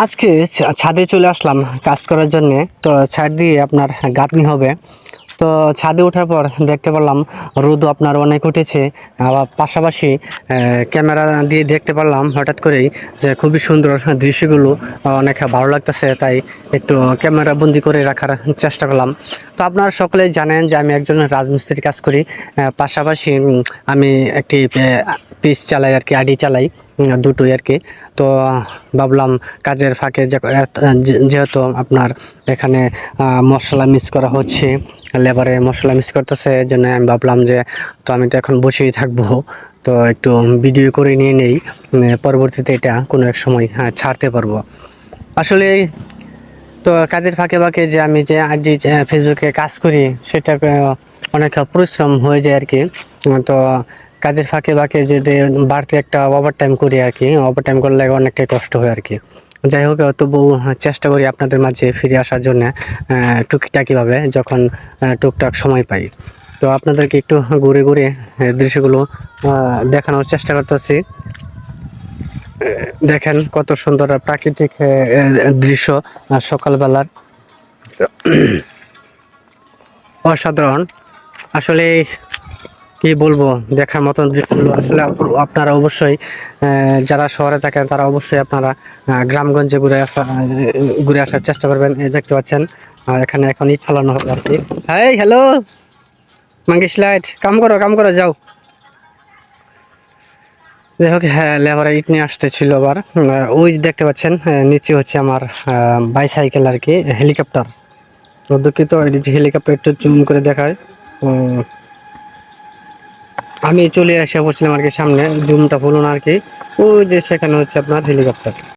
আজকে ছাদে চলে আসলাম কাজ করার জন্য। তো ছাদ দিয়ে আপনার গাঁথনি হবে। তো ছাদে ওঠার পর দেখতে পারলাম রোদও আপনার অনেক উঠেছে। আবার পাশাপাশি ক্যামেরা দিয়ে দেখতে পারলাম হঠাৎ করেই যে খুবই সুন্দর দৃশ্যগুলো অনেক ভালো লাগতেছে, তাই একটু ক্যামেরা বন্দি করে রাখার চেষ্টা করলাম। তো আপনারা সকলেই জানেন যে আমি একজন রাজমিস্ত্রির কাজ করি, পাশাপাশি আমি একটি পিস চালাই আর কি, আইডি চালাই, দুটোই আর কি। তো ভাবলাম কাজের ফাঁকে যেহেতু আপনার এখানে মশলা মিক্স করা হচ্ছে, লেবারে মশলা মিক্স করতেছে, এই জন্য আমি ভাবলাম যে তো আমি তো এখন বসেই থাকবো, তো একটু ভিডিও করে নিয়ে নেই, পরবর্তীতে এটা কোনো এক সময় ছাড়তে পারবো আসলে। তো কাজের ফাঁকে ফাঁকে যে আমি যে আইডি ফেসবুকে কাজ করি, সেটা অনেক পরিশ্রম হয়ে যায় আর কি। তো কাজের ফাঁকে ফাঁকে যদি বাড়তি একটা ওভার টাইম করি আর কি, ওভার টাইম করলে অনেকটাই কষ্ট হয় আর কি। যাই হোক, তবু চেষ্টা করি আপনাদের মাঝে ফিরে আসার জন্য টুকিটাকিভাবে যখন টুকটাক সময় পাই। তো আপনাদেরকে একটু ঘুরে ঘুরে দৃশ্যগুলো দেখানোর চেষ্টা করতেছি। দেখেন কত সুন্দর প্রাকৃতিক দৃশ্য সকালবেলার, অসাধারণ আসলে। কি বলবো, দেখার মতন দৃশ্যগুলো আসলে আপনারা অবশ্যই যারা শহরে থাকেন তারা অবশ্যই আপনারা গ্রামগঞ্জে ঘুরে আসার চেষ্টা করবেন। এই দেখতে পাচ্ছেন, আর এখানে এখন ইট ফালানো হবে আর কি। হাই হ্যালো মাঙ্গিস লাইট, কাম করো কাম করো যাও। যাই হোক, হ্যাঁ, লেবারে ইট নিয়ে আসতেছিল আবার। ওই যে দেখতে পাচ্ছেন নিচে হচ্ছে আমার বাইসাইকেল আর কি, হেলিকপ্টার। তো দুঃখিত, এই যে হেলিকপ্টার একটু জুম করে দেখায়। আমি চলে এসে পড়ছিলাম আর কি সামনে, জুমটা বলুন আর কি। ওই যে সেখানে হচ্ছে আপনার হেলিকপ্টার।